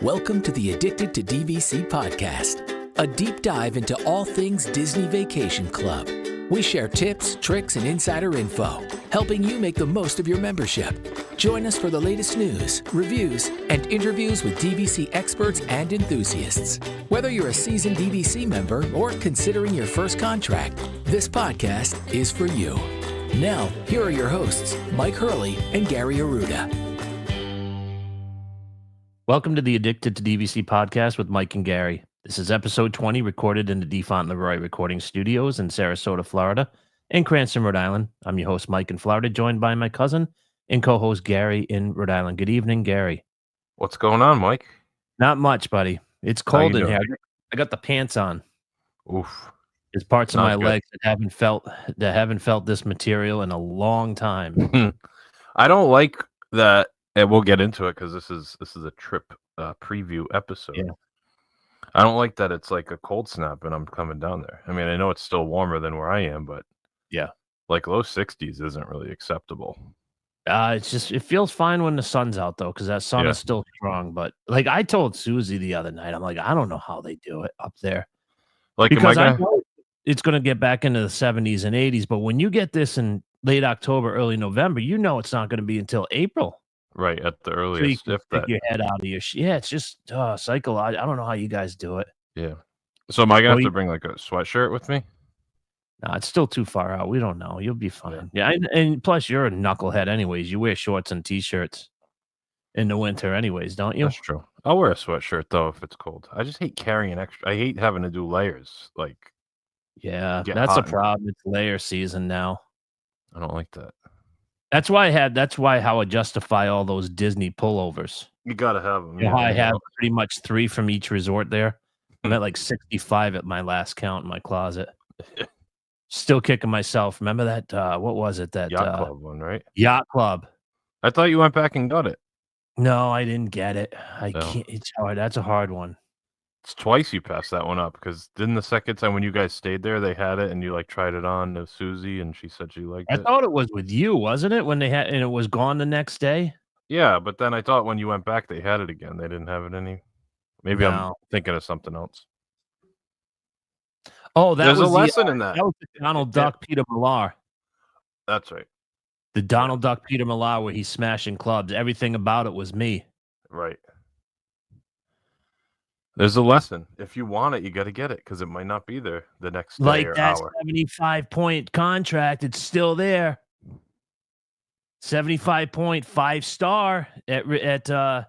Welcome to the Addicted to DVC podcast, a deep dive into all things Disney Vacation Club. We share tips, tricks, and insider info, helping you make the most of your membership. Join us for the latest news, reviews, and interviews with DVC experts and enthusiasts. Whether you're a seasoned DVC member or considering your first contract, this podcast is for you. Now, here are your hosts, Mike Hurley and Gary Arruda. Welcome to the Addicted to DVC podcast with Mike and Gary. This is episode 20, recorded in the DeFont Leroy Recording Studios in Sarasota, Florida, and Cranston, Rhode Island. I'm your host, Mike in Florida, joined by my cousin and co-host Gary in Rhode Island. Good evening, Gary. What's going on, Mike? Not much, buddy. It's cold in here. I got the pants on. Oof. There's parts of my good. legs that haven't felt this material in a long time. I don't like that. And we'll get into it because this is a trip preview episode. Yeah. I don't like that it's like a cold snap and I'm coming down there. I mean, I know it's still warmer than where I am, but yeah, like low 60s isn't really acceptable. It feels fine when the sun's out though, because that sun is still strong. But like I told Susie the other night, I'm like, I don't know how they do it up there. Like, because I know it's going to get back into the 70s and 80s, but when you get this in late October, early November, you know it's not going to be until April. Right, at the earliest. So you can stick your head out of your it's just psychological. I don't know how you guys do it. Yeah. So am I gonna have to bring like a sweatshirt with me? No, it's still too far out. We don't know. You'll be fine. Yeah, and plus you're a knucklehead anyways. You wear shorts and t-shirts in the winter anyways, don't you? That's true. I'll wear a sweatshirt though if it's cold. I just hate carrying extra. I hate having to do layers. Like, yeah, that's a problem. It's layer season now. I don't like that. That's why how I justify all those Disney pullovers. You gotta have them. You know, I have pretty much 3 from each resort there. I'm at like 65 at my last count in my closet. Still kicking myself. Remember that? What was it? That Yacht Club one, right? Yacht Club. I thought you went back and got it. No, I didn't get it. I can't. It's hard. That's a hard one. It's twice you passed that one up because didn't the second time when you guys stayed there, they had it and you like tried it on to Susie and she said she liked it. I thought it was with you, wasn't it? When they had and it was gone the next day. Yeah, but then I thought when you went back, they had it again. They didn't have it any. Maybe I'm thinking of something else. Oh, there's a lesson in that. That was the Donald Duck Peter Millar. That's right. The Donald Duck Peter Millar where he's smashing clubs. Everything about it was me. Right. There's a lesson. If you want it, you got to get it because it might not be there the next day like or that hour. 75-point contract, it's still there. 75-point 5-star at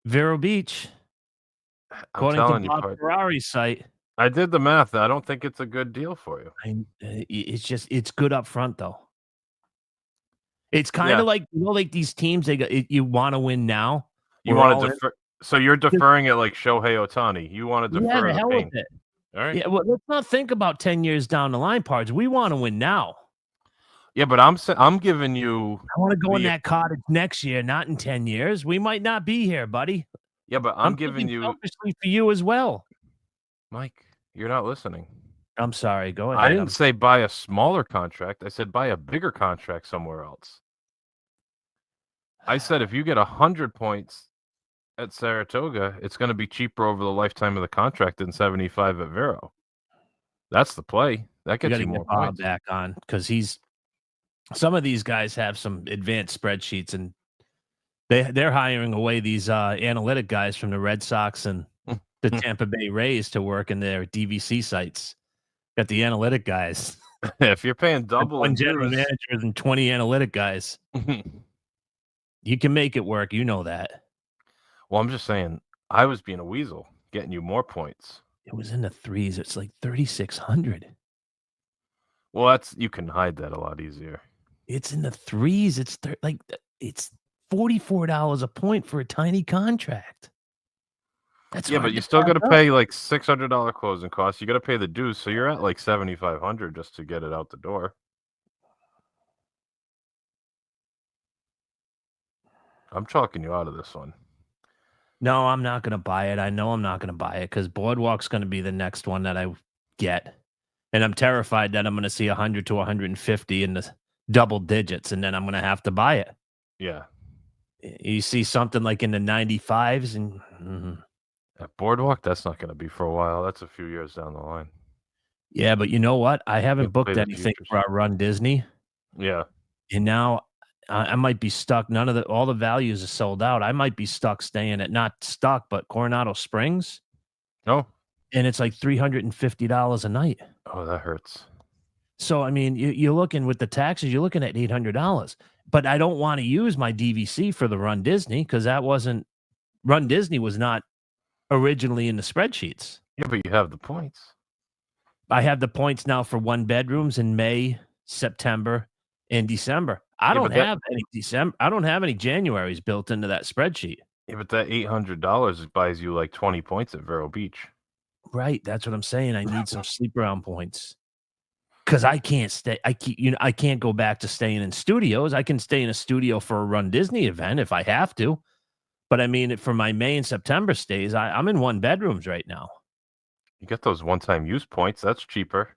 Vero Beach, according to Bob Ferrari's site. I did the math. I don't think it's a good deal for you. It's good up front though. It's kind of like like these teams. You want to win now. You want to defer. So you're deferring it like Shohei Ohtani. You want to defer the hell with it. All right. Yeah, well, let's not think about 10 years down the line, parts. We want to win now. Yeah, but I'm giving you. I want to go in that cottage next year, not in 10 years. We might not be here, buddy. Yeah, but I'm giving you selfishly for you as well. Mike, you're not listening. I'm sorry. Go ahead. I didn't say buy a smaller contract. I said buy a bigger contract somewhere else. I said if you get 100 points at Saratoga, it's going to be cheaper over the lifetime of the contract than 75 at Vero. That's the play. That gets you more points. Back on because some of these guys have some advanced spreadsheets and they're hiring away these analytic guys from the Red Sox and the Tampa Bay Rays to work in their DVC sites. Got the analytic guys. If you're paying double, one general manager and 20 analytic guys, you can make it work. You know that. Well, I'm just saying, I was being a weasel, getting you more points. It was in the 3s. It's like 3,600. Well, you can hide that a lot easier. It's in the 3s. It's $44 a point for a tiny contract. That's but you still got to pay like $600 closing costs. You got to pay the dues, so you're at like $7,500 just to get it out the door. I'm chalking you out of this one. No, I'm not going to buy it. I know I'm not going to buy it because Boardwalk's going to be the next one that I get. And I'm terrified that I'm going to see 100 to 150 in the double digits, and then I'm going to have to buy it. Yeah. You see something like in the 95s, and At Boardwalk, that's not going to be for a while. That's a few years down the line. Yeah, but you know what? I You haven't have to play booked the anything futures. for our Run Disney, Yeah. and now I might be stuck. All the values are sold out. I might be stuck staying at not stuck, but Coronado Springs, Oh. and it's like $350 a night. Oh, that hurts. So, I mean, you're looking with the taxes, you're looking at $800. But I don't want to use my DVC for the Run Disney because Run Disney was not originally in the spreadsheets. Yeah, but you have the points. I have the points now for 1 bedrooms in May, September, and December. I don't have any December. I don't have any Januaries built into that spreadsheet. Yeah, but that $800 buys you like 20 points at Vero Beach. Right. That's what I'm saying. I need some sleep around points. Because I can't stay. I can't go back to staying in studios. I can stay in a studio for a Run Disney event if I have to. But I mean, for my May and September stays, I'm in 1 bedrooms right now. You get those one-time use points. That's cheaper.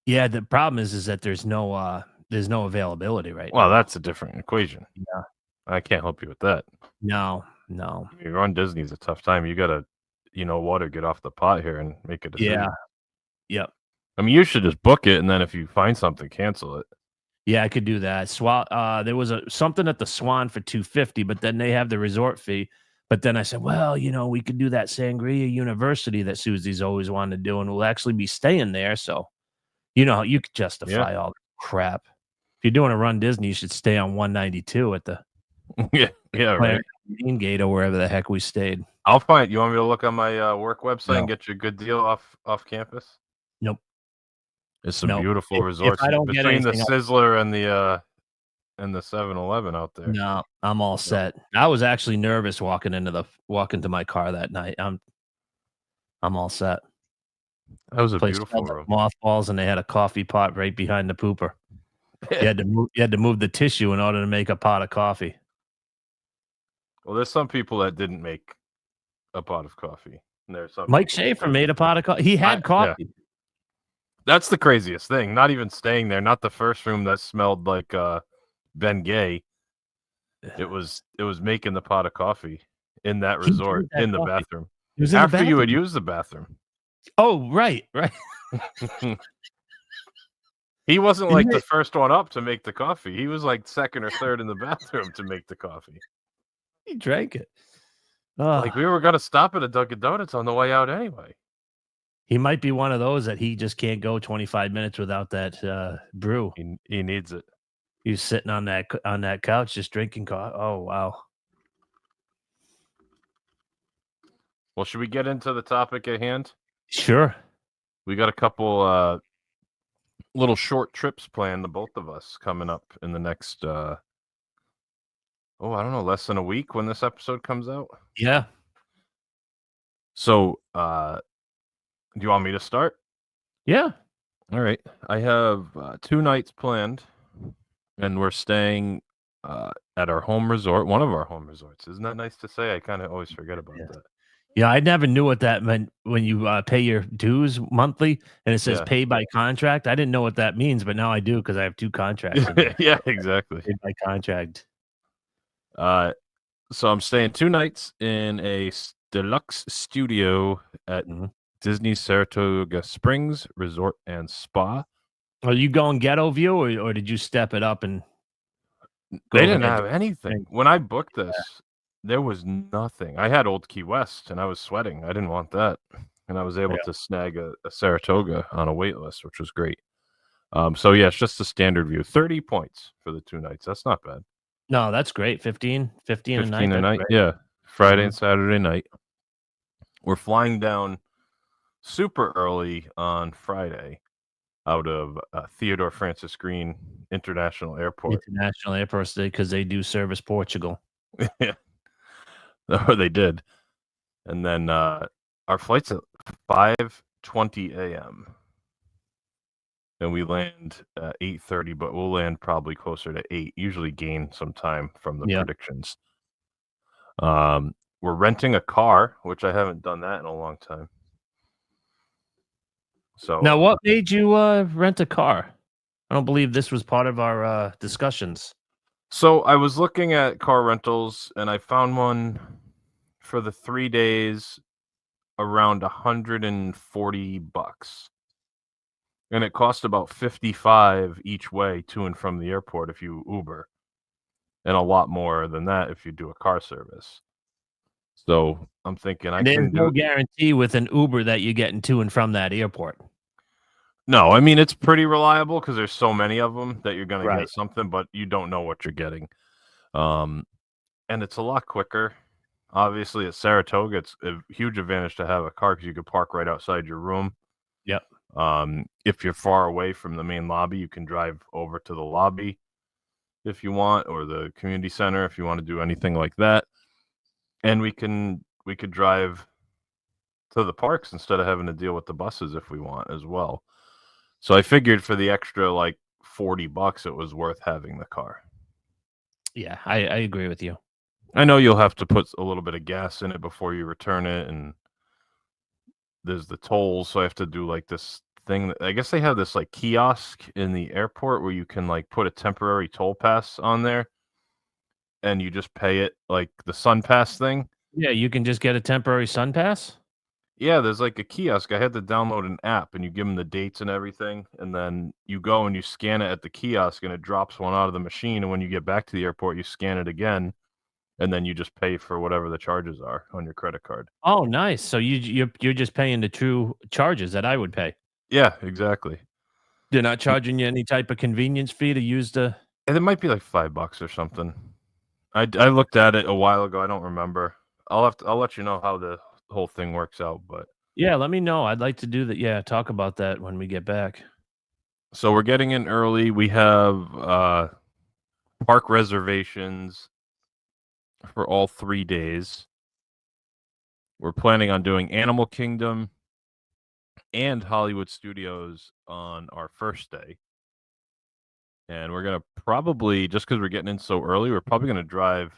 Yeah, the problem is that there's no availability right now. Well, that's a different equation. Yeah. I can't help you with that. No. You Run Disney's a tough time. You gotta, get off the pot here and make a decision. Yeah. Yep. I mean, you should just book it, and then if you find something, cancel it. Yeah, I could do that. There was something at the Swan for $250, but then they have the resort fee. But then I said, well, we could do that Sangria University that Susie's always wanted to do, and we'll actually be staying there. So, you could justify all the crap. If you're doing a Run Disney, you should stay on 192 at the right. Main Gate or wherever the heck we stayed. I'll find. You want me to look on my work website and get you a good deal off campus? Nope. It's some beautiful resorts between the Sizzler and the 7-Eleven out there. No, I'm all set. I was actually nervous walking into my car that night. I'm all set. That was a beautiful room. Mothballs, and they had a coffee pot right behind the pooper. You had to move the tissue in order to make a pot of coffee. Well, there's some people that didn't make a pot of coffee. And there's some Mike Schaefer made a pot of coffee. He had coffee. Yeah. That's the craziest thing. Not even staying there. Not the first room that smelled like Ben Gay. It was making the pot of coffee in that resort in the bathroom. After you had used the bathroom. Oh, right. He wasn't like the first one up to make the coffee. He was like second or third in the bathroom to make the coffee. He drank it. Like we were gonna stop at a Dunkin' Donuts on the way out anyway. He might be one of those that he just can't go 25 minutes without that brew. He needs it. He's sitting on that couch just drinking coffee. Oh, wow. Well, should we get into the topic at hand? Sure. We got a couple little short trips planned, the both of us, coming up in the next I don't know, less than a week when this episode comes out. Yeah. So do you want me to start? Yeah. All right. I have 2 nights planned, and we're staying at our home resort, one of our home resorts. Isn't that nice to say? I kind of always forget about that. Yeah, I never knew what that meant when you pay your dues monthly and it says pay by contract. I didn't know what that means, but now I do because I have 2 contracts. Yeah, exactly. Paid by contract. So I'm staying 2 nights in a deluxe studio at Disney Saratoga Springs Resort and Spa. Are you going ghetto view or did you step it up and they didn't have anything. When I booked this, there was nothing. I had Old Key West and I was sweating. I didn't want that. And I was able to snag a Saratoga on a wait list, which was great. So yeah, it's just a standard view. 30 points for the 2 nights. That's not bad. No, that's great. 15 a night. Yeah. Friday and Saturday night. We're flying down super early on Friday out of Theodore Francis Green International Airport. International Airport, because they do service Portugal. Yeah. Or they did. And then our flight's at 5:20 a.m. And we land at 8:30, but we'll land probably closer to 8. Usually gain some time from the predictions. We're renting a car, which I haven't done that in a long time. So now, what made you rent a car? I don't believe this was part of our discussions. So I was looking at car rentals, and I found one for the 3 days around $140, and it cost about $55 each way to and from the airport if you Uber, and a lot more than that if you do a car service. So I'm thinking I And there's can no do. guarantee with an Uber that you're getting to and from that airport. No, I mean, it's pretty reliable because there's so many of them that you're gonna Right. get something, but you don't know what you're getting. Um, and it's a lot quicker. Obviously, at Saratoga, it's a huge advantage to have a car because you could park right outside your room. Yep. If you're far away from the main lobby, you can drive over to the lobby if you want, or the community center if you want to do anything like that. And we could drive to the parks instead of having to deal with the buses if we want as well. So I figured for the extra like $40, it was worth having the car. Yeah, I agree with you. I know you'll have to put a little bit of gas in it before you return it, and there's the tolls, so I have to do like this thing that, I guess they have this like kiosk in the airport where you can like put a temporary toll pass on there and you just pay it like the Sun Pass thing. Yeah, you can just get a temporary Sun Pass? Yeah, there's like a kiosk. I had to download an app and you give them the dates and everything, and then you go and you scan it at the kiosk and it drops one out of the machine, and when you get back to the airport, you scan it again, and then you just pay for whatever the charges are on your credit card. Oh, nice. So you're just paying the true charges that I would pay. Yeah, exactly. They're not charging you any type of convenience fee to use the. And it might be like $5 or something. I looked at it a while ago. I don't remember. I'll let you know how the whole thing works out. But Yeah, let me know. I'd like to do that. Yeah, talk about that when we get back. so we're getting in early. We have park reservations for all 3 days. We're planning on doing Animal Kingdom and Hollywood Studios on our first day. And we're gonna probably, just because we're getting in so early, we're probably gonna drive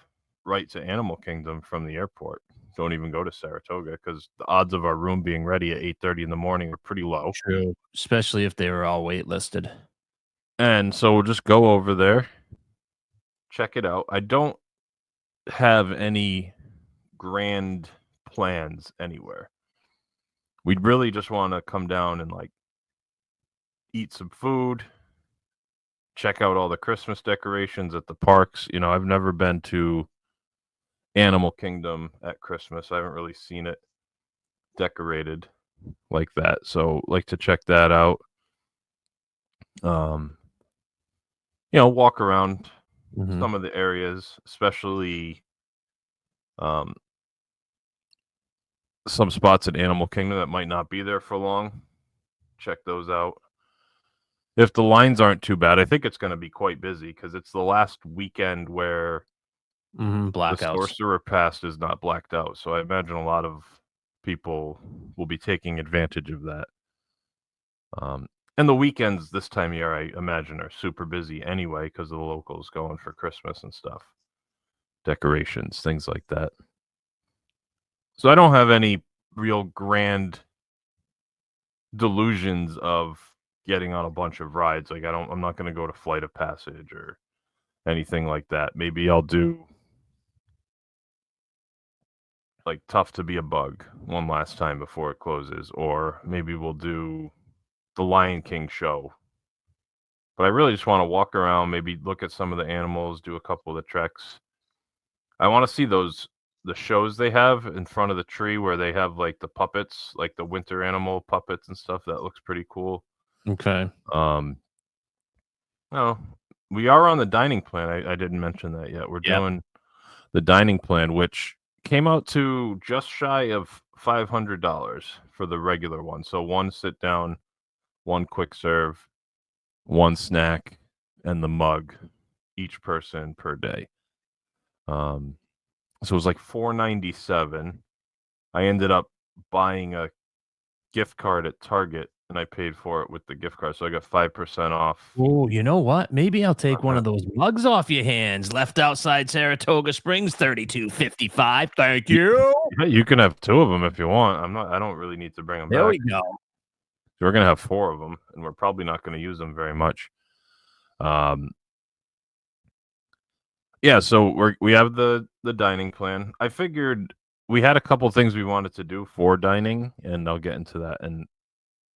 right to Animal Kingdom from the airport. Don't even go to Saratoga because the odds of our room being ready at 8:30 in the morning are pretty low. True. Especially if they were all waitlisted. And so we'll just go over there, check it out. I don't have any grand plans anywhere. We'd really just want to come down and like eat some food, check out all the Christmas decorations at the parks. You know, I've never been to Animal Kingdom at Christmas. I haven't really seen it decorated like that. So like to check that out. Walk around Mhm. some of the areas, especially some spots at Animal Kingdom that might not be there for long. Check those out. If the lines aren't too bad, I think it's going to be quite busy because it's the last weekend where the Blackouts. Sorcerer Pass is not blacked out. So I imagine a lot of people will be taking advantage of that. And the weekends this time of year, I imagine, are super busy anyway because of the locals going for Christmas and stuff. Decorations, things like that. So I don't have any real grand delusions of getting on a bunch of rides. Like I'm not going to go to Flight of Passage or anything like that. Maybe I'll do like Tough to Be a Bug one last time before it closes, or maybe we'll do the Lion King show. But I really just want to walk around, maybe look at some of the animals, do a couple of the treks. I want to see the shows they have in front of the tree where they have like the puppets, like the winter animal puppets and stuff. That looks pretty cool. Okay. No, we are on the dining plan. I didn't mention that yet. We're doing the dining plan, which came out to just shy of $500 for the regular one. So one sit down, one quick serve, one snack, and the mug, each person per day. So it was like $497. I ended up buying a gift card at Target, and I paid for it with the gift card, so I got 5% off. Oh, you know what? Maybe I'll take one of those mugs off your hands. Left outside Saratoga Springs, $32.55. Thank you. Yeah, you can have 2 of them if you want. I don't really need to bring them There back. we go. So we're gonna have 4 of them, and we're probably not gonna use them very much. Yeah, so we have the dining plan. I figured we had a couple things we wanted to do for dining, and I'll get into that. And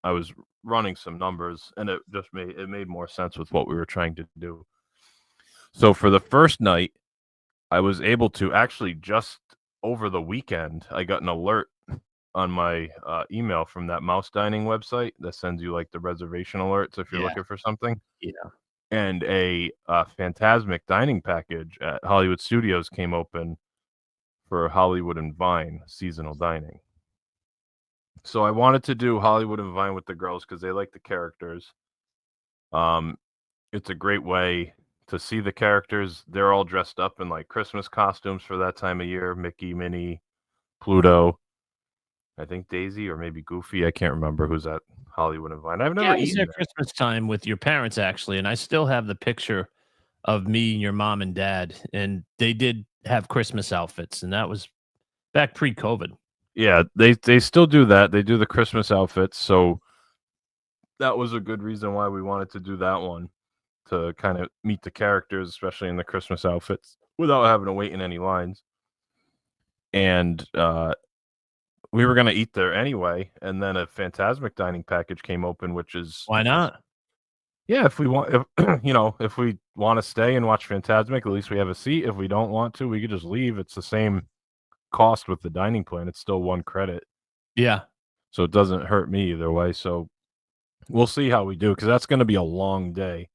I was running some numbers, and it just made more sense with what we were trying to do. So for the first night, I was able to actually just over the weekend, I got an alert on my email from that mouse dining website that sends you like the reservation alerts if you're Yeah. looking for something. Yeah. And a Phantasmic dining package at Hollywood Studios came open for Hollywood and Vine seasonal dining. So I wanted to do Hollywood and Vine with the girls because they like the characters. It's a great way to see the characters. They're all dressed up in like Christmas costumes for that time of year. Mickey, Minnie, Pluto. I think Daisy or maybe Goofy. I can't remember who's at Hollywood and Vine. I've Yeah, never I was eaten there there. Christmas time with your parents, actually, and I still have the picture of me and your mom and dad, and they did have Christmas outfits, and that was back pre-COVID. Yeah, they still do that. They do the Christmas outfits, so that was a good reason why we wanted to do that one, to kind of meet the characters, especially in the Christmas outfits, without having to wait in any lines. And we were gonna eat there anyway, and then a Phantasmic dining package came open, which is Why not? yeah, if we want, if if we want to stay and watch Phantasmic, at least we have a seat. If we don't want to, we could just leave. It's the same cost with the dining plan. It's still 1 credit, Yeah. so it doesn't hurt me either way. So we'll see how we do because that's going to be a long day.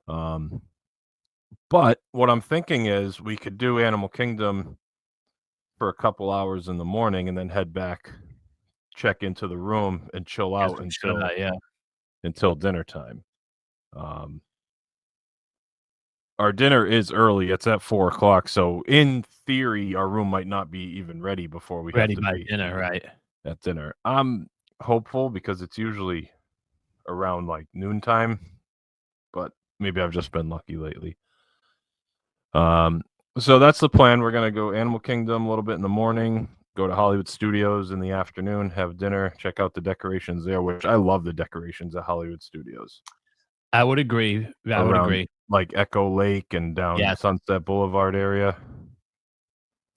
But what I'm thinking is we could do Animal Kingdom for a couple hours in the morning and then head back, check into the room, and chill Guess out we should, yeah. until dinner time. Our dinner is early. It's at 4:00, so in theory, our room might not be even ready before we have Ready to by be dinner, right? at dinner. I'm hopeful because it's usually around like noontime, but maybe I've just been lucky lately. So that's the plan. We're gonna go Animal Kingdom a little bit in the morning, go to Hollywood Studios in the afternoon, have dinner, check out the decorations there, which I love the decorations at Hollywood Studios. I would agree. I would Around agree. like Echo Lake and down Yes. Sunset Boulevard area.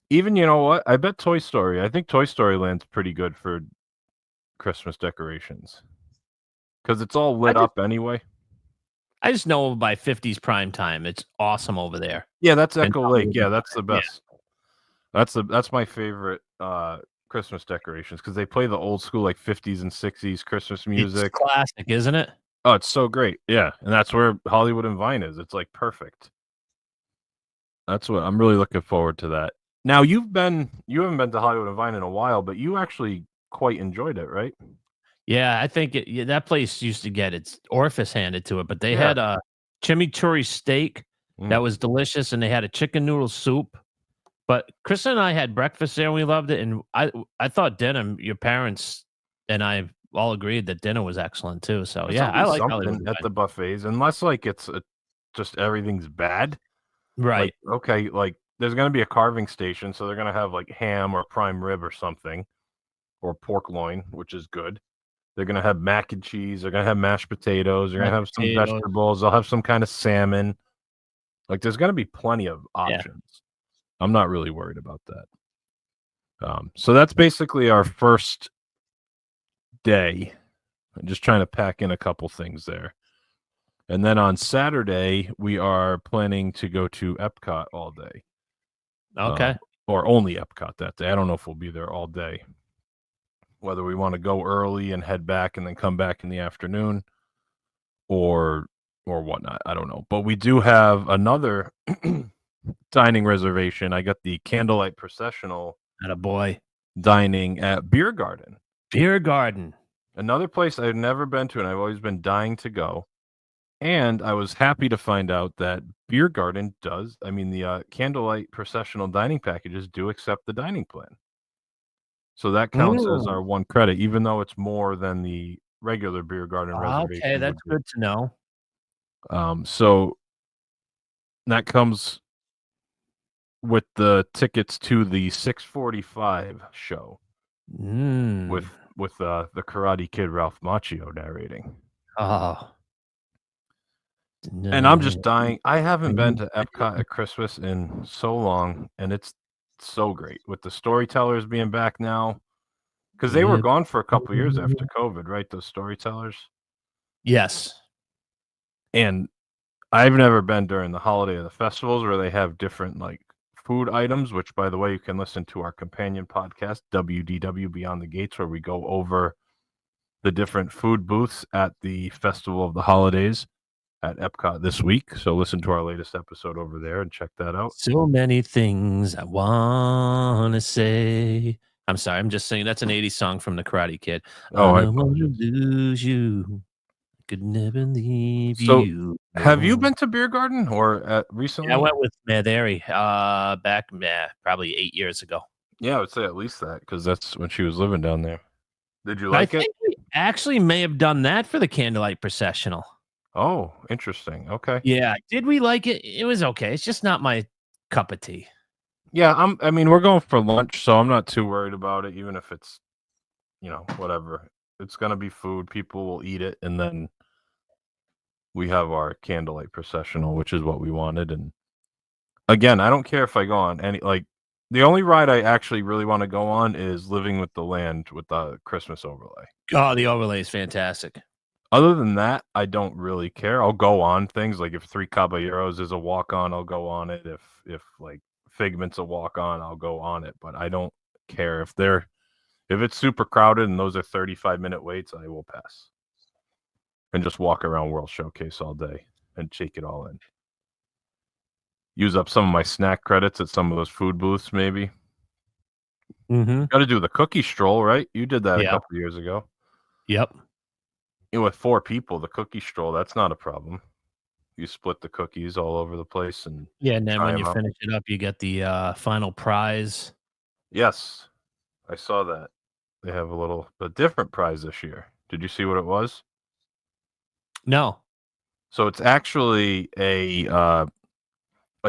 Even you know what? I bet Toy Story. I think Toy Story Land's pretty good for Christmas decorations because it's all lit up anyway. I just know by 50s prime time, it's awesome over there. Yeah, that's And Echo Lake. Hollywood Yeah, and that's the Vine, yeah. best. That's my favorite Christmas decorations because they play the old school like 50s and 60s Christmas It's music. classic, isn't it? Oh, it's so great. Yeah, and that's where Hollywood and Vine is. It's like perfect. That's what I'm really looking forward to that. Now you haven't been to Hollywood and Vine in a while, but you actually quite enjoyed it, right? Yeah, I think that place used to get its orifice handed to it, but they Yeah. had a chimichurri steak that Mm. was delicious, and they had a chicken noodle soup. But Chris and I had breakfast there, and we loved it. And I thought dinner, your parents and I all agreed that dinner was excellent too. So There's yeah, I always like Hollywood something and at Vine. the buffets, unless like it's just everything's bad. Right. Like okay, like there's gonna be a carving station, so they're gonna have like ham or prime rib or something, or pork loin, which is good. They're gonna have mac and cheese. They're gonna have mashed potatoes. They're gonna Mashed have some potatoes. vegetables. They'll have some kind of salmon. Like there's gonna be plenty of Yeah. options. I'm not really worried about that. So that's basically our first day. I'm just trying to pack in a couple things there. And then on Saturday, we are planning to go to Epcot all day. Okay. Or only Epcot that day. I don't know if we'll be there all day. Whether we want to go early and head back and then come back in the afternoon or whatnot. I don't know. But we do have another dining reservation. I got the candlelight processional Attaboy. dining at Beer Garden. Beer Garden. Another place I've never been to and I've always been dying to go. And I was happy to find out that Beer Garden the candlelight processional dining packages do accept the dining plan. So that counts as our 1 credit, even though it's more than the regular Beer Garden reservation Okay, would that's be. good to know. So that comes with the tickets to the 6:45 show with the Karate Kid Ralph Macchio narrating. Oh. And I'm just dying. I haven't been to Epcot at Christmas in so long, and it's so great with the storytellers being back now, because they were gone for a couple years after COVID, right? Those storytellers. Yes. And I've never been during the holiday or the festivals where they have different like food items, which by the way, you can listen to our companion podcast, WDW Beyond the Gates, where we go over the different food booths at the Festival of the Holidays at Epcot this week. So listen to our latest episode over there and check that out. So many things I want to say. I'm sorry, I'm just singing. That's an 80s song from the Karate Kid. Oh, I I don't want to apologize. lose you. Could never leave So you. have you alone. been to Beer Garden or Yeah, I recently? went with Mary back probably 8 years ago. Yeah, I would say at least that, because that's when she was living down there. Did you I like it? think we actually may have done that for the candlelight processional. Oh, interesting. Okay. Yeah, did we like it? It was okay. It's just not my cup of tea. Yeah, I mean, we're going for lunch, so I'm not too worried about it, even if it's, whatever. It's gonna be food. People will eat it, and then we have our candlelight processional, which is what we wanted. And again, I don't care if I go on any the only ride I actually really want to go on is Living with the Land with the Christmas overlay. Oh, the overlay is fantastic. Other than that, I don't really care. I'll go on things like if Three Caballeros is a walk on, I'll go on it. If like Figment's a walk on, I'll go on it. But I don't care if it's super crowded and those are 35-minute waits, I will pass and just walk around World Showcase all day and take it all in. Use up some of my snack credits at some of those food booths, maybe. Mm-hmm. Got to do the cookie stroll, right? You did that a Yeah. couple of years ago. Yep. With 4 people, the cookie stroll, that's not a problem. You split the cookies all over the place and Yeah, and then try when 'em you out. finish it up, you get the final prize. Yes, I saw that. They have a different prize this year. Did you see what it was? No. So it's actually a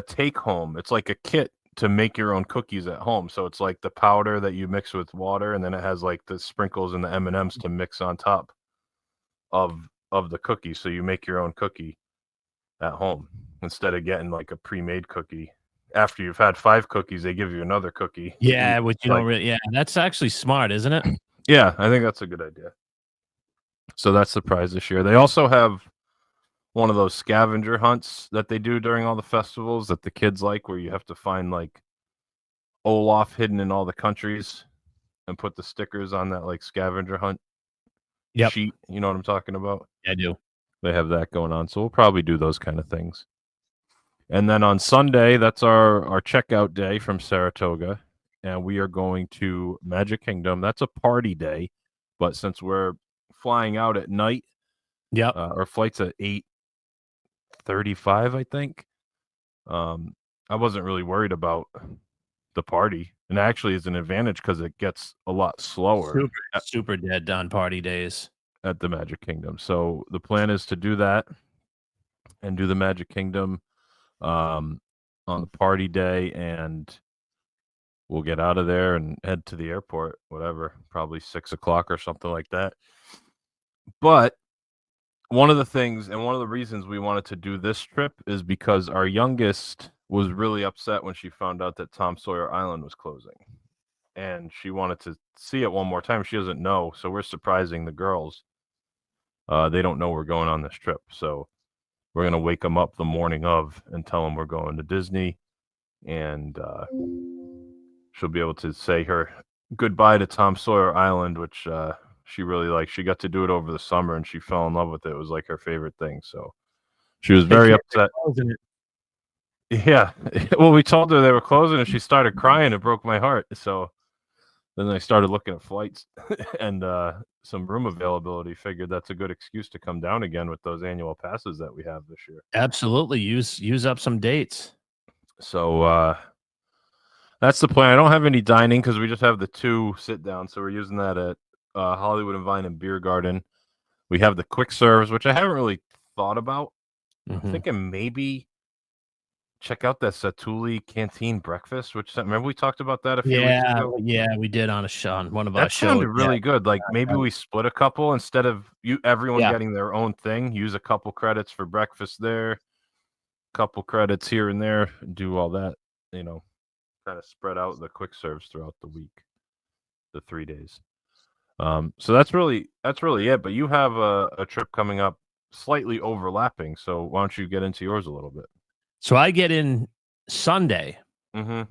take home. It's like a kit to make your own cookies at home. So it's like the powder that you mix with water, and then it has like the sprinkles and the M&Ms to mix on top of the cookie. So you make your own cookie at home instead of getting like a pre-made cookie. After you've had 5 cookies, they give you another cookie to eat. Yeah, which you Like, don't really. Yeah, that's actually smart, isn't it? yeah, I think that's a good idea. So that's the prize this year. They also have one of those scavenger hunts that they do during all the festivals that the kids like, where you have to find like Olaf hidden in all the countries and put the stickers on that like scavenger hunt Yep. sheet. You know what I'm talking about? I do. They have that going on. So we'll probably do those kind of things. And then on Sunday, that's our checkout day from Saratoga. And we are going to Magic Kingdom. That's a party day. But since we're flying out at night, Yep. our flight's at 8:35, I think. I wasn't really worried about the party. And actually is an advantage because it gets a lot slower Super dead on party days. at the Magic Kingdom. So the plan is to do that and do the Magic Kingdom on the party day, and we'll get out of there and head to the airport, whatever, probably 6 o'clock or something like that. But one of the things and one of the reasons we wanted to do this trip is because our youngest was really upset when she found out that Tom Sawyer Island was closing. And she wanted to see it one more time. She doesn't know, so we're surprising the girls. They don't know we're going on this trip. So we're going to wake them up the morning of and tell them we're going to Disney. And she'll be able to say her goodbye to Tom Sawyer Island, which she really liked. She got to do it over the summer, and she fell in love with it. It was like her favorite thing. So she was very upset. Yeah. Well, we told her they were closing, and she started crying. It broke my heart. So then I started looking at flights and some room availability. Figured that's a good excuse to come down again with those annual passes that we have this year. Absolutely. Use up some dates. So that's the plan. I don't have any dining because we just have the 2 sit down. So we're using that at Hollywood and Vine and Beer Garden. We have the quick serves, which I haven't really thought about. I'm thinking maybe check out that Satuli Canteen breakfast, which remember we talked about that a few weeks ago? Yeah, we did on one of our That shows. sounded really good. Like maybe we split a couple instead of everyone getting their own thing. Use a couple credits for breakfast there, couple credits here and there, and do all that, kind of spread out the quick serves throughout the week, the 3 days. So that's really it. But you have a trip coming up slightly overlapping. So why don't you get into yours a little bit? So I get in Sunday. Mm-hmm.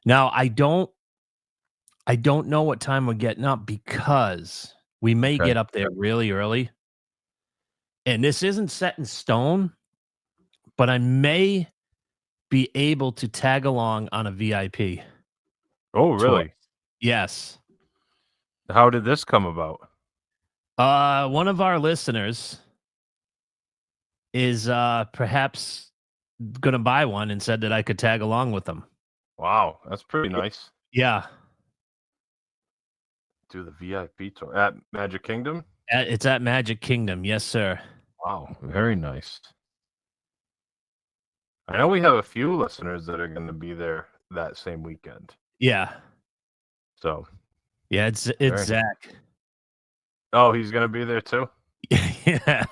Now I don't know what time we're getting up because we may Okay. get up there really early. And this isn't set in stone, but I may be able to tag along on a VIP. Oh, really? Tour. Yes. How did this come about? One of our listeners is perhaps going to buy one and said that I could tag along with them. Wow, that's pretty nice. Yeah. Do the VIP tour at Magic Kingdom? It's at Magic Kingdom. Yes, sir. Wow, very nice. I know we have a few listeners that are going to be there that same weekend. Yeah. So, yeah, it's Zach. Oh, he's going to be there too? Yeah.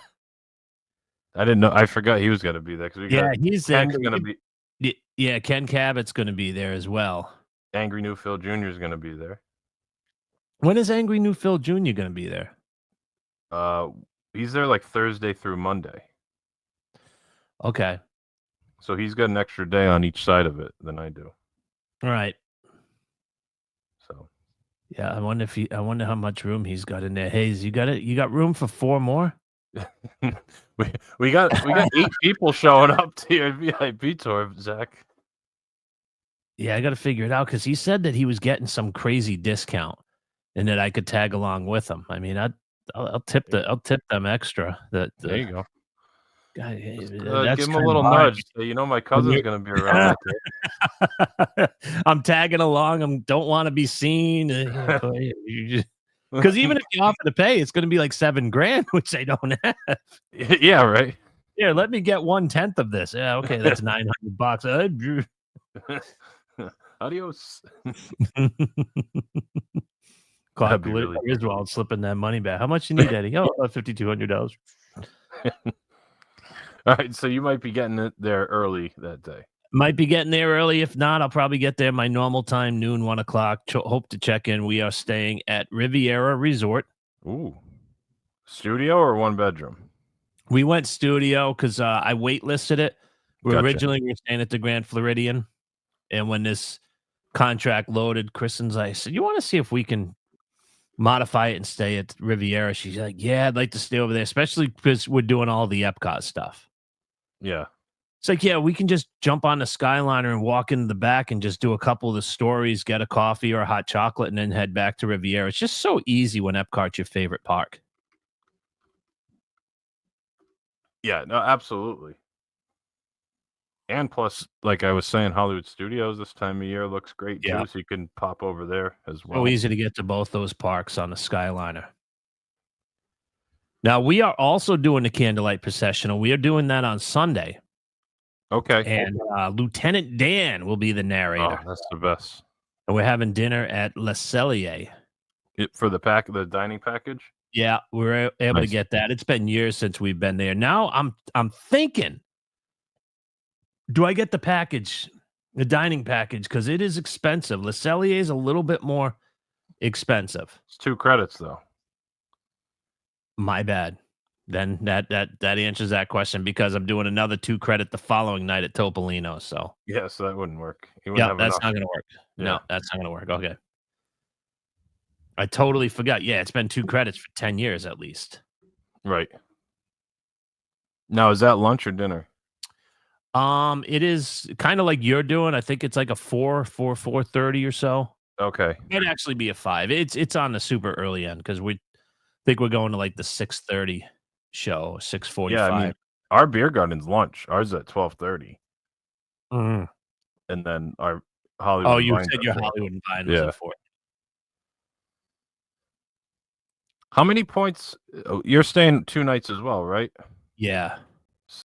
I didn't know. I forgot he was going to be there because he's Ken's going to be. Yeah, Ken Cabot's going to be there as well. Angry New Phil Jr. is going to be there. When is Angry New Phil Jr. going to be there? He's there like Thursday through Monday. Okay. So he's got an extra day on each side of it than I do. All right. So. Yeah, I wonder how much room he's got in there. Hayes, you got room for 4 more? we got 8 people showing up to your VIP tour, Zach. Yeah, I got to figure it out because he said that he was getting some crazy discount and that I could tag along with him. I mean, I'll tip them extra. There you go. God, give him a little nudge. Say, my cousin's going to be around. I'm tagging along. I don't want to be seen. Because even if you offer to pay, it's going to be like $7,000, which they don't have. Yeah, right. Here, let me get 1/10 of this. Yeah, okay, that's $900. Adios. Clark Griswold slipping that money back. How much you need, Eddie? Oh, $5,200. All right, so you might be getting it there early that day. Might be getting there early. If not, I'll probably get there my normal time, noon, 1 o'clock. Hope to check in. We are staying at Riviera Resort. Ooh. Studio or 1 bedroom? We went studio because I waitlisted it. Originally, we were staying at the Grand Floridian. And when this contract loaded, Kristen's like, I said, you want to see if we can modify it and stay at Riviera? She's like, yeah, I'd like to stay over there, especially because we're doing all the Epcot stuff. Yeah. It's like, yeah, we can just jump on the Skyliner and walk into the back and just do a couple of the stories, get a coffee or a hot chocolate, and then head back to Riviera. It's just so easy when Epcot's your favorite park. Yeah, no, absolutely. And plus, like I was saying, Hollywood Studios this time of year looks great too, so you can pop over there as well. So easy to get to both those parks on the Skyliner. Now, we are also doing the Candlelight Processional. We are doing that on Sunday. Okay. And Lieutenant Dan will be the narrator. Oh, that's the best. And we're having dinner at Le Cellier. For the dining package? Yeah, we were able to get that. It's been years since we've been there. Now I'm thinking, do I get the package, the dining package? Because it is expensive. Le Cellier is a little bit more expensive. It's 2 credits, though. My bad. Then that answers that question because I'm doing another 2 credit the following night at Topolino. So yeah, so that wouldn't work. Yeah, that's not going to work. Yeah. No, that's not going to work. Okay. I totally forgot. Yeah, it's been 2 credits for 10 years at least. Right. Now, is that lunch or dinner? It is kind of like you're doing. I think it's like a 4:30 or so. Okay. It'd actually be a 5. It's on the super early end because we think we're going to like the 6:30 show, 6:45. Yeah, I mean, our beer garden's lunch. Ours is at 12:30. Mm-hmm. And then our Hollywood. Oh, you said your Hollywood and Vine was at 4. How many points? You're staying 2 nights as well, right? Yeah.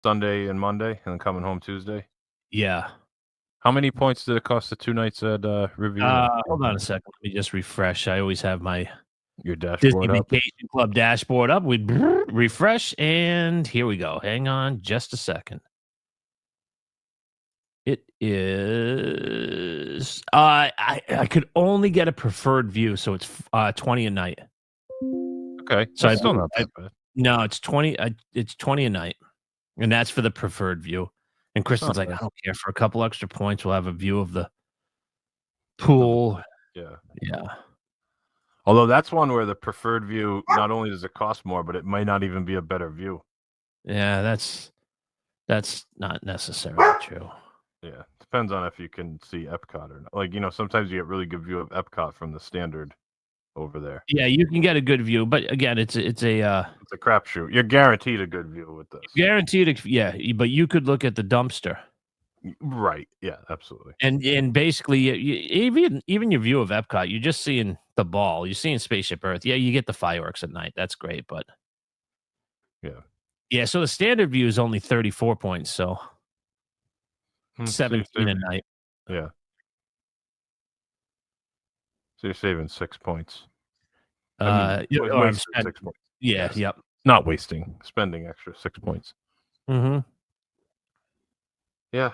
Sunday and Monday, and then coming home Tuesday? Yeah. How many points did it cost the 2 nights at Riviera? Hold on a second. Let me just refresh. I always have your dashboard Disney up. Vacation Club dashboard up. We refresh, and here we go. Hang on just a second. It is. I could only get a preferred view, so it's 20 a night. Okay, So that's still not that bad. no, it's 20. It's 20 a night, and that's for the preferred view. And That's not Kristen's like, bad. I don't care for a couple extra points. We'll have a view of the Of the pool. Yeah. Yeah, Although that's one where the preferred view, not only does it cost more, but it might not even be a better view. yeah. That's not necessarily true. Yeah, depends on if you can see Epcot or not. Like, sometimes you get really good view of Epcot from the standard over there. Yeah, you can get a good view, but again, it's a It's a crapshoot. You're guaranteed a good view with this. guaranteed. Yeah, but you could look at the dumpster. Right. Yeah, absolutely. And basically, even your view of Epcot, you're just seeing the ball. You're seeing Spaceship Earth. Yeah, you get the fireworks at night. That's great, but Yeah. yeah. So the standard view is only 34 points. So So you're 17 a saving, night. yeah. So you're saving 6 points. I'm Wasting 6 points. yeah. Yes. Yep. Not wasting, spending extra 6 points. Mm-hmm. Yeah.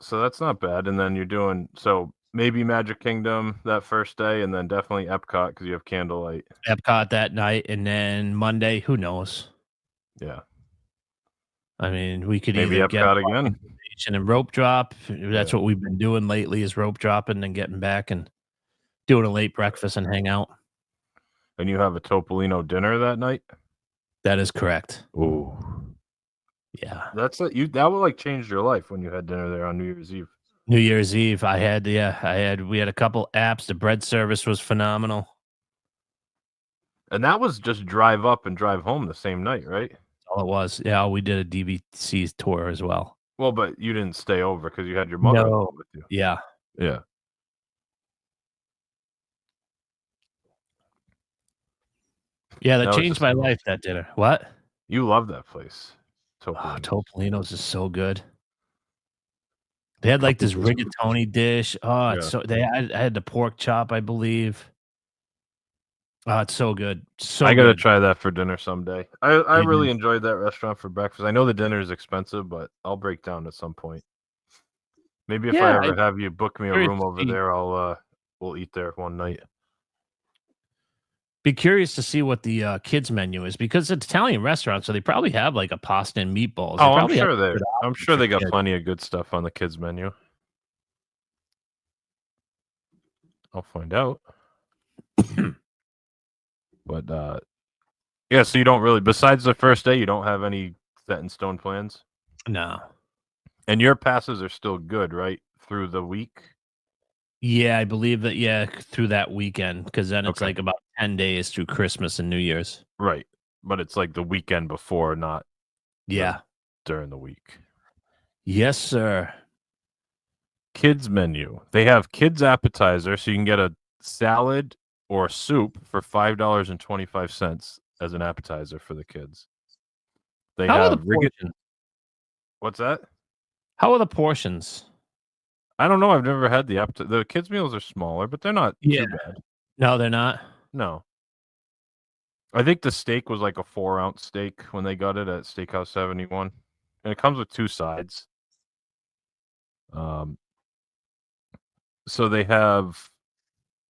So that's not bad. And then you're doing maybe Magic Kingdom that first day, and then definitely Epcot because you have candlelight. Epcot that night, and then Monday. Who knows? Yeah. I mean, we could Maybe either get Epcot again. and rope drop. That's Yeah. what we've been doing lately is rope dropping and getting back and doing a late breakfast and hang out. And you have a Topolino dinner that night? That is correct. Ooh. Yeah. That's it. That would like change your life when you had dinner there on New Year's Eve. New Year's Eve, we had a couple apps. The bread service was phenomenal. And that was just drive up and drive home the same night, right? That's all it was. Yeah, we did a DVC tour as well. Well, but you didn't stay over because you had your mother No. with you. Yeah. Yeah. Yeah, that was changed just my life, that dinner. What? You love that place. Oh, Topolino. Topolino's is so good. They had like this rigatoni dish. Oh, it's Yeah. I had the pork chop, I believe. Oh, it's so good. So I gotta good. try that for dinner someday. I You really do. enjoyed that restaurant for breakfast. I know the dinner is expensive, but I'll break down at some point. Maybe if I Yeah, ever have you book me a curious room to over see. there, we'll eat there one night. Be curious to see what the kids menu is because it's Italian restaurant, so they probably have like a pasta and meatballs. They Oh, probably have good I'm options sure for they got kids. plenty of good stuff on the kids menu. I'll find out. But yeah, so you don't really, besides the first day, you don't have any set in stone plans? No. And your passes are still good, right? Through the week? Yeah, I believe that. Yeah, through that weekend because then it's Okay. like about 10 days through Christmas and New Year's. Right. But it's like the weekend before, not Yeah. during the week. Yes, sir. Kids menu. They have kids appetizer, so you can get a salad or soup for $5.25 as an appetizer for the kids. They How are the have portions? What's that? How are the portions? I don't know. I've never had the appetizer. The kids meals are smaller, but they're not too bad. No, they're not. No. I think the steak was like a 4-ounce steak when they got it at Steakhouse 71. And it comes with 2 sides. So they have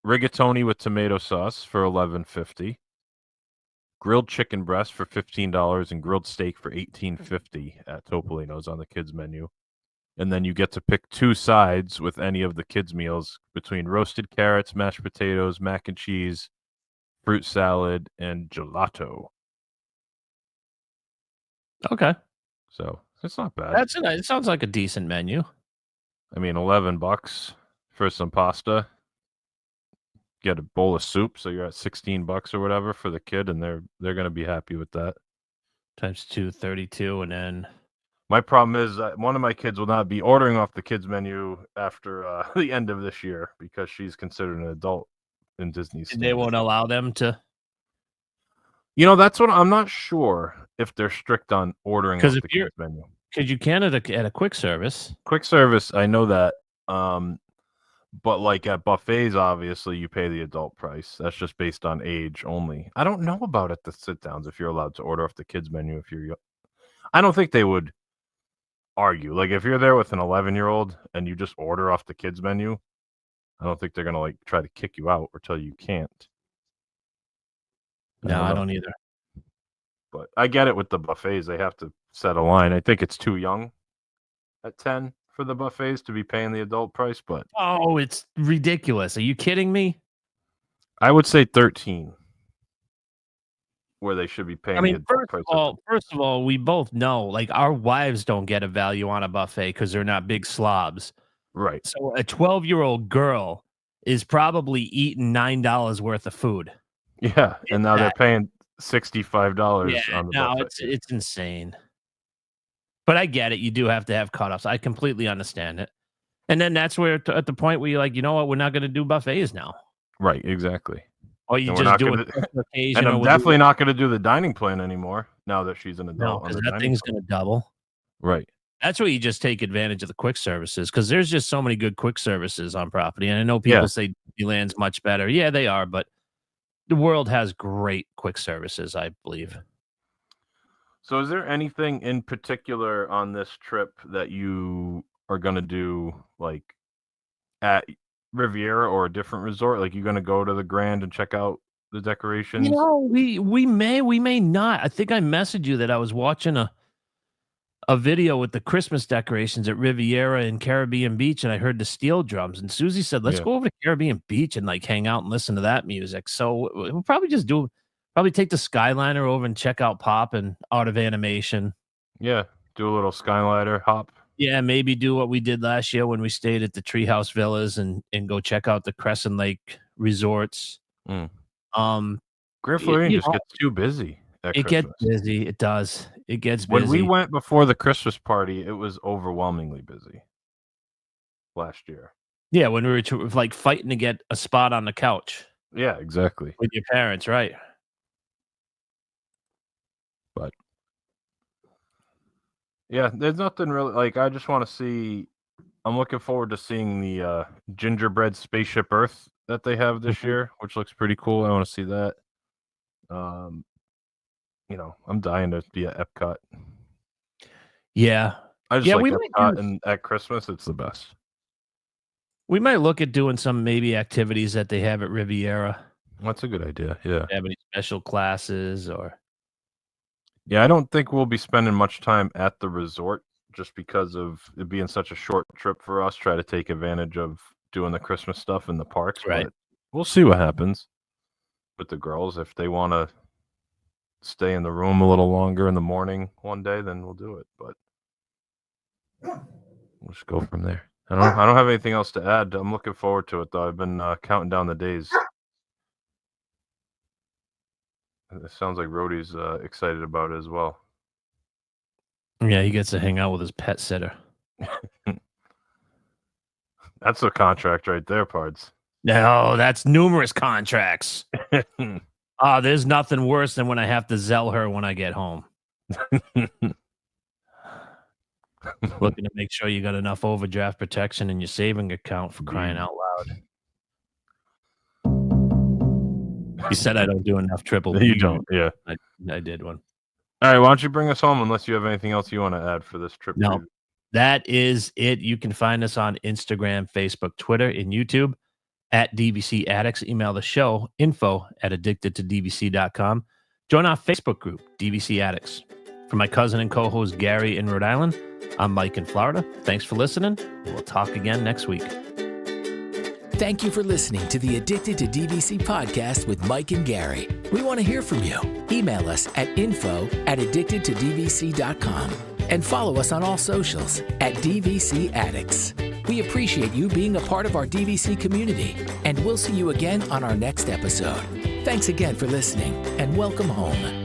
rigatoni with tomato sauce for $11.50, grilled chicken breast for $15, and grilled steak for $18.50 at Topolino's on the kids menu. And then you get to pick 2 sides with any of the kids meals between roasted carrots, mashed potatoes, mac and cheese, fruit salad, and gelato. Okay. So it's not bad. It sounds like a decent menu. I mean, $11 for some pasta. Get a bowl of soup, so you're at $16 or whatever for the kid, and they're gonna be happy with that. Times 2, 32, and then My problem is that one of my kids will not be ordering off the kids menu after the end of this year because she's considered an adult in Disney's they standards. won't allow them to. That's what I'm not sure if they're strict on ordering off the kids menu. Because you can at a quick service. Quick service, I know that. But like at buffets, obviously you pay the adult price. That's just based on age only. I don't know about at the sit downs if you're allowed to order off the kids menu if you're. I don't think they would argue. Like if you're there with an 11-year-old and you just order off the kids menu, I don't think they're gonna like try to kick you out or tell you can't. No, I know. don't either. But I get it with the buffets. They have to set a line. I think it's too young at 10 for the buffets to be paying the adult price, but Oh, it's ridiculous. Are you kidding me? I would say 13 where they should be paying I the mean, adult price. first of all, we both know, like, our wives don't get a value on a buffet because they're not big slobs. Right. So a 12-year-old girl is probably eating $9 worth of food. Yeah, and now they're paying $65 Yeah, on the no, buffet. it's insane. But I get it. You do have to have cutoffs. I completely understand it. And then that's where at the point where you're like, you know what, we're not going to do buffets now. Right, exactly. Or you And we're just not do gonna- it occasion. And I'm definitely not going to do the dining plan anymore now that she's an no, adult. because that thing's going to double. Right. That's where you just take advantage of the quick services because there's just so many good quick services on property. And I know people say Disneyland's much better. Yeah, they are, but the world has great quick services, I believe. So is there anything in particular on this trip that you are going to do like at Riviera or a different resort? Like you're going to go to the Grand and check out the decorations? You know, we may not. I think I messaged you that I was watching a video with the Christmas decorations at Riviera and Caribbean Beach, and I heard the steel drums. And Susie said, "Let's go over to Caribbean Beach and like hang out and listen to that music." So we'll probably take the Skyliner over and check out Pop and Art of Animation. Yeah, do a little Skyliner hop. Yeah, maybe do what we did last year when we stayed at the Treehouse Villas and go check out the Crescent Lake resorts. Grand Floridian just gets too busy. It gets busy. It does. It gets busy. When we went before the Christmas party, it was overwhelmingly busy last year. Yeah, when we were like fighting to get a spot on the couch. Yeah, exactly. With your parents, right? But yeah, there's nothing really like I just want to see. I'm looking forward to seeing the gingerbread spaceship Earth that they have this year, which looks pretty cool. I want to see that. I'm dying to be at Epcot. Yeah. I just like Epcot, and at Christmas, it's the best. We might look at doing some maybe activities that they have at Riviera. That's a good idea. Yeah. Have any special classes or? Yeah, I don't think we'll be spending much time at the resort just because of it being such a short trip for us. Try to take advantage of doing the Christmas stuff in the parks. Right. But we'll see what happens with the girls. If they want to stay in the room a little longer in the morning one day, then we'll do it. But we'll just go from there. I don't have anything else to add. I'm looking forward to it though. I've been counting down the days. It sounds like Rhodey's excited about it as well. Yeah, he gets to hang out with his pet sitter. That's a contract right there, Pards. No, that's numerous contracts. There's nothing worse than when I have to Zelle her when I get home. Looking to make sure you got enough overdraft protection in your saving account for crying out loud. You said I don't do enough triple. You don't, yeah. I did one. All right, why don't you bring us home unless you have anything else you want to add for this trip? No, that is it. You can find us on Instagram, Facebook, Twitter, and YouTube at DVC Addicts. Email the show, info@addictedtodvc.com. Join our Facebook group, DVC Addicts. For my cousin and co-host Gary in Rhode Island, I'm Mike in Florida. Thanks for listening. We'll talk again next week. Thank you for listening to the Addicted to DVC podcast with Mike and Gary. We want to hear from you. Email us at info@addictedtodvc.com and follow us on all socials at DVC Addicts. We appreciate you being a part of our DVC community, and we'll see you again on our next episode. Thanks again for listening, and welcome home.